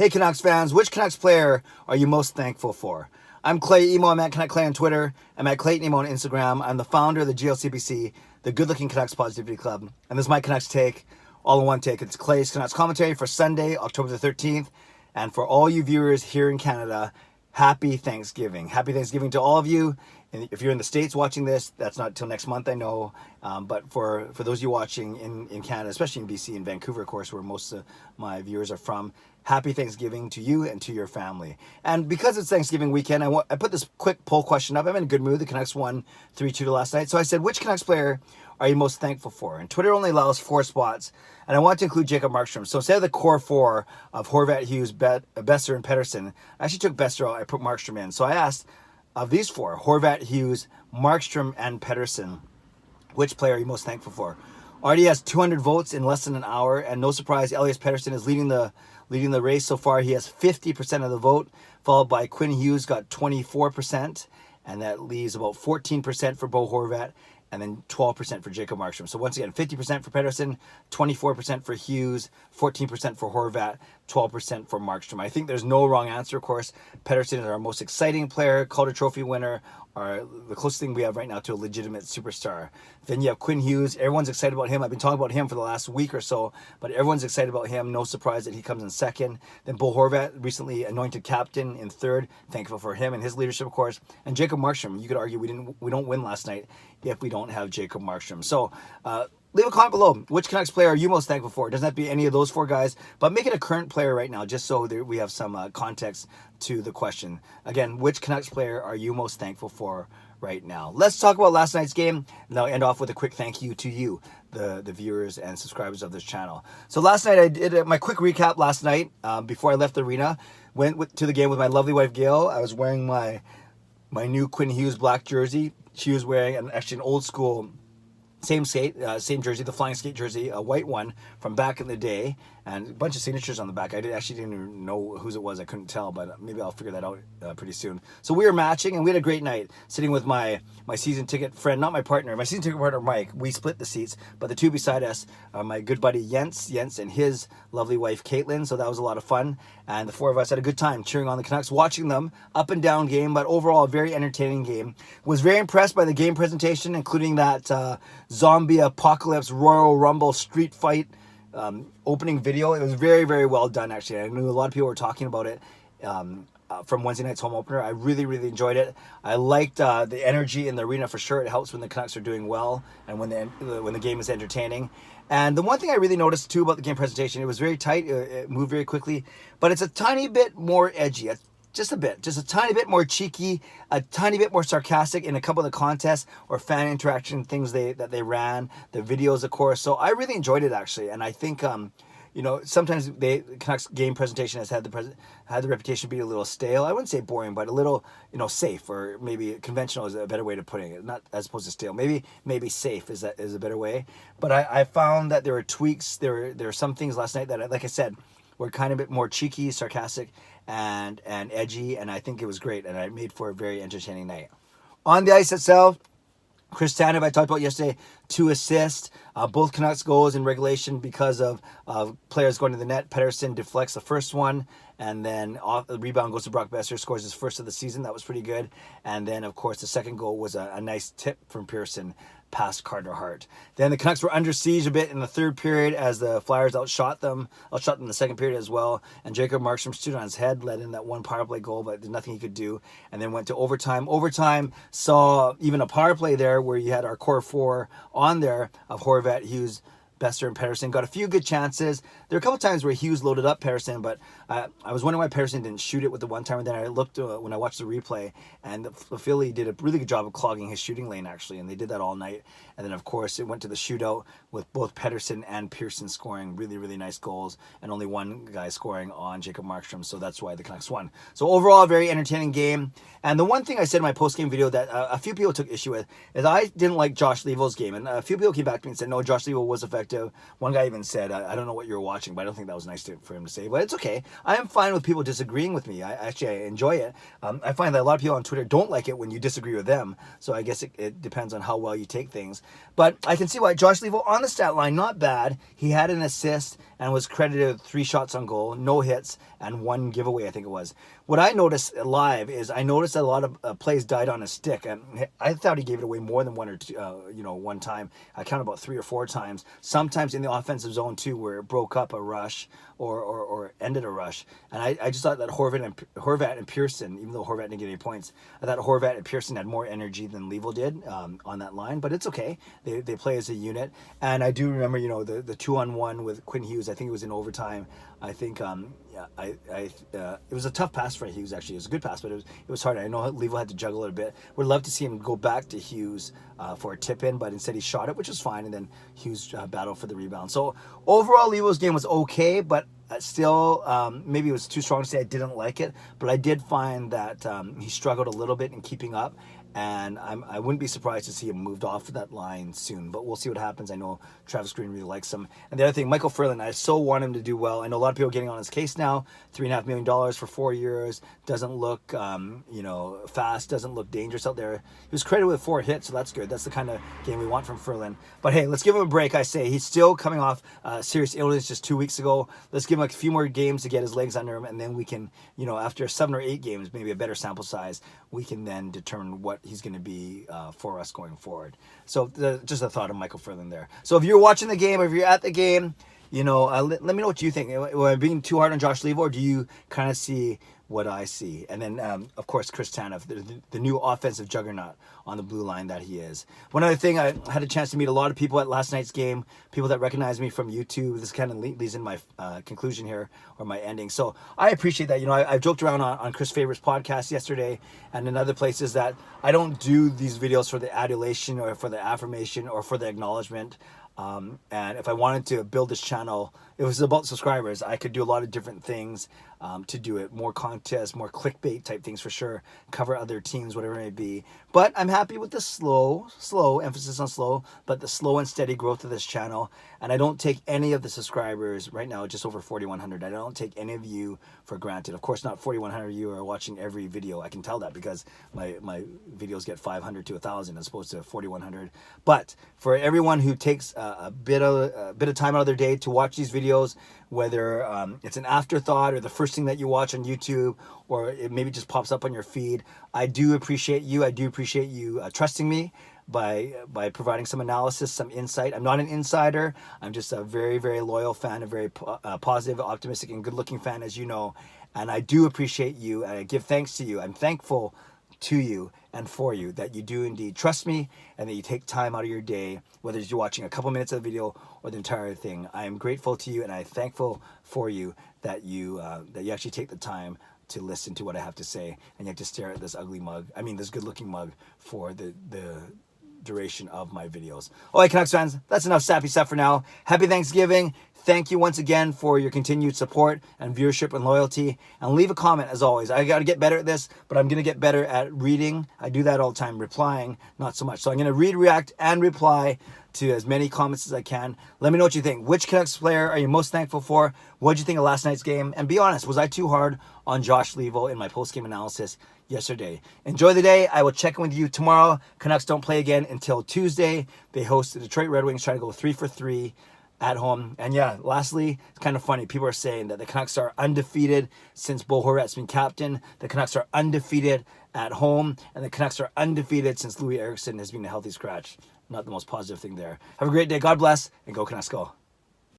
Hey Canucks fans, which Canucks player are you most thankful for? I'm Clay Emo. I'm at Canuck Clay on Twitter. I'm at Clayton Emo on Instagram. I'm the founder of the GLCBC, the Good Looking Canucks Positivity Club. And this is my Canucks take, all in one take. It's Clay's Canucks commentary for Sunday, October the 13th. And for all you viewers here in Canada, happy Thanksgiving. Happy Thanksgiving to all of you. And if you're in the States watching this, that's not till next month, I know. But for those of you watching in Canada, especially in BC and Vancouver, of course, where most of my viewers are from, happy Thanksgiving to you and to your family. And because it's Thanksgiving weekend, I put this quick poll question up. I'm in a good mood. The Canucks won 3-2 last night. So I said, which Canucks player are you most thankful for? And Twitter only allows 4 spots. And I want to include Jacob Markstrom. So instead of the core 4 of Horvat, Hughes, Besser, and Pettersson, I actually took Besser out. I put Markstrom in. So I asked, of these 4, Horvat, Hughes, Markstrom, and Pettersson, which player are you most thankful for? Already has 200 votes in less than an hour, and no surprise, Elias Pettersson is leading the race so far. He has 50% of the vote, followed by Quinn Hughes, got 24%, and that leaves about 14% for Bo Horvat, and then 12% for Jacob Markstrom. So once again, 50% for Pettersson, 24% for Hughes, 14% for Horvat, 12% for Markstrom. I think there's no wrong answer, of course. Pettersson is our most exciting player, Calder Trophy winner, the closest thing we have right now to a legitimate superstar. Then you have Quinn Hughes. Everyone's excited about him. I've been talking about him for the last week or so, but everyone's excited about him. No surprise that he comes in second. Then Bo Horvat, recently anointed captain, in third. Thankful for him and his leadership, of course. And Jacob Markstrom. You could argue we don't win last night if we don't have Jacob Markstrom. So leave a comment below. Which Canucks player are you most thankful for? It doesn't have to be any of those 4 guys, but make it a current player right now, just so that we have some context to the question. Again, which Canucks player are you most thankful for right now? Let's talk about last night's game, and I'll end off with a quick thank you to you, the viewers and subscribers of this channel. So last night I did my quick recap last night before I left the arena. Went to the game with my lovely wife Gail. I was wearing my new Quinn Hughes black jersey. She was wearing actually an old school same jersey, the flying skate jersey, a white one from back in the day, and a bunch of signatures on the back. I actually didn't even know whose it was. I couldn't tell, but maybe I'll figure that out pretty soon. So we were matching, and we had a great night sitting with my season ticket friend, not my partner, my season ticket partner Mike. We split the seats, but the 2 beside us are my good buddy Jens, and his lovely wife Caitlin. So that was a lot of fun, and the 4 of us had a good time cheering on the Canucks, watching them up and down game, but overall a very entertaining game. Was very impressed by the game presentation, including that zombie apocalypse Royal Rumble street fight opening video. It was very, very well done, actually. I knew a lot of people were talking about it from Wednesday night's home opener. I really, really enjoyed it. I liked the energy in the arena for sure. It helps when the Canucks are doing well and when the game is entertaining. And the one thing I really noticed too about the game presentation, it was very tight. It moved very quickly, but it's a tiny bit more edgy. Just a tiny bit more cheeky, a tiny bit more sarcastic in a couple of the contests or fan interaction things that they ran, the videos, of course. So I really enjoyed it, actually. And I think, sometimes the Canucks game presentation has had the reputation of being a little stale. I wouldn't say boring, but a little, safe, or maybe conventional is a better way to putting it. Not as opposed to stale. Maybe safe is a better way. But I found that there were tweaks. There were some things last night that, like I said, were kind of a bit more cheeky, sarcastic, and edgy, and I think it was great, and it made for a very entertaining night. On the ice itself, Chris Tanev, I talked about yesterday, 2 assists, both Canucks goals in regulation because of players going to the net. Pettersson deflects the first one, and then the rebound goes to Brock Besser, scores his first of the season. That was pretty good. And then, of course, the second goal was a nice tip from Pearson past Carter Hart. Then the Canucks were under siege a bit in the third period as the Flyers outshot them in the second period as well. And Jacob Markstrom stood on his head, let in that one power play goal, but there's nothing he could do. And then went to overtime. Overtime saw even a power play there where you had our core 4 on there of Horvat, Hughes, Besser, and Pettersson. Got a few good chances. There were a couple times where Hughes loaded up Pettersson, but I was wondering why Pettersson didn't shoot it with the one time. And then I looked when I watched the replay, and the Philly did a really good job of clogging his shooting lane, actually, and they did that all night. And then, of course, it went to the shootout with both Pettersson and Pearson scoring really, really nice goals, and only one guy scoring on Jacob Markstrom, so that's why the Canucks won. So overall, a very entertaining game. And the one thing I said in my post-game video that a few people took issue with is I didn't like Josh Leivo's game, and a few people came back to me and said, no, Josh Leivo was effective. One guy even said, I don't know what you were watching, but I don't think that was nice for him to say, but it's okay. I am fine with people disagreeing with me. I enjoy it. I find that a lot of people on Twitter don't like it when you disagree with them, so I guess it depends on how well you take things. But I can see why Josh Leivo on the stat line, not bad. He had an assist and was credited with 3 shots on goal, no hits, and 1 giveaway, I think it was. What I noticed live is I noticed that a lot of plays died on his stick, and I thought he gave it away more than 1 or 2, one time. I counted about 3 or 4 times. Sometimes in the offensive zone too, where it broke up a rush or ended a rush. And I just thought that Horvat and Pearson, even though Horvat didn't get any points, I thought Horvat and Pearson had more energy than Levo did on that line. But it's okay. They play as a unit. And I do remember, the 2-on-1 with Quinn Hughes. I think it was in overtime. I think it was a tough pass for Hughes, actually. It was a good pass, but it was hard. I know Levo had to juggle it a bit. Would love to see him go back to Hughes for a tip in, but instead he shot it, which was fine, and then Hughes battled for the rebound. So overall, Levo's game was okay, but still, maybe it was too strong to say I didn't like it, but I did find that he struggled a little bit in keeping up. And I wouldn't be surprised to see him moved off of that line soon, but we'll see what happens. I know Travis Green really likes him. And the other thing, Michael Furlan, I so want him to do well. I know a lot of people are getting on his case now. $3.5 million for 4 years. Doesn't look, fast, doesn't look dangerous out there. He was credited with 4 hits, so that's good. That's the kind of game we want from Furlan. But hey, let's give him a break, I say. He's still coming off serious illness just 2 weeks ago. Let's give him a few more games to get his legs under him, and then we can, after 7 or 8 games, maybe a better sample size, we can then determine what he's going to be for us going forward. So just a thought of Michael Furlan there. So if you're watching the game, or if you're at the game, let me know what you think. Am I being too hard on Josh Levo, or do you kind of see what I see? And then, of course, Chris Tanev, the new offensive juggernaut on the blue line that he is. One other thing, I had a chance to meet a lot of people at last night's game, people that recognize me from YouTube. This kind of leads in my conclusion here, or my ending. So I appreciate that. I've joked around on Chris Favor's podcast yesterday and in other places that I don't do these videos for the adulation or for the affirmation or for the acknowledgement. And if I wanted to build this channel, it was about subscribers. I could do a lot of different things to do it. More contests, more clickbait type things for sure. Cover other teams, whatever it may be. But I'm happy with the slow, emphasis on slow, but the slow and steady growth of this channel. And I don't take any of the subscribers right now, just over 4,100. I don't take any of you for granted. Of course, not 4,100 of you are watching every video. I can tell that because my videos get 500 to 1,000 as opposed to 4,100. But for everyone who takes a bit of time out of their day to watch these videos, whether it's an afterthought or the first thing that you watch on YouTube, or it maybe just pops up on your feed, I do appreciate you. I do appreciate you trusting me by providing some analysis, some insight. I'm not an insider. I'm just a very, very loyal fan, a very positive, optimistic, and good-looking fan, as you know. And I do appreciate you, and I give thanks to you. I'm thankful to you and for you that you do indeed trust me and that you take time out of your day, whether you're watching a couple minutes of the video or the entire thing. I am grateful to you, and I'm thankful for you that you actually take the time to listen to what I have to say, and you have to stare at this this good-looking mug for the duration of my videos. All right, Canucks fans, that's enough sappy stuff for now. Happy Thanksgiving. Thank you once again for your continued support and viewership and loyalty. And leave a comment, as always. I got to get better at this, but I'm going to get better at reading. I do that all the time. Replying, not so much. So I'm going to read, react, and reply to as many comments as I can. Let me know what you think. Which Canucks player are you most thankful for? What did you think of last night's game? And be honest, was I too hard on Josh Levo in my post-game analysis yesterday? Enjoy the day. I will check in with you tomorrow. Canucks don't play again until Tuesday. They host the Detroit Red Wings, trying to go 3 for 3 at home. And yeah, lastly, it's kind of funny. People are saying that the Canucks are undefeated since Bo Horvat's been captain. The Canucks are undefeated at home. And the Canucks are undefeated since Louis Eriksson has been a healthy scratch. Not the most positive thing there. Have a great day. God bless. And go Canucks go.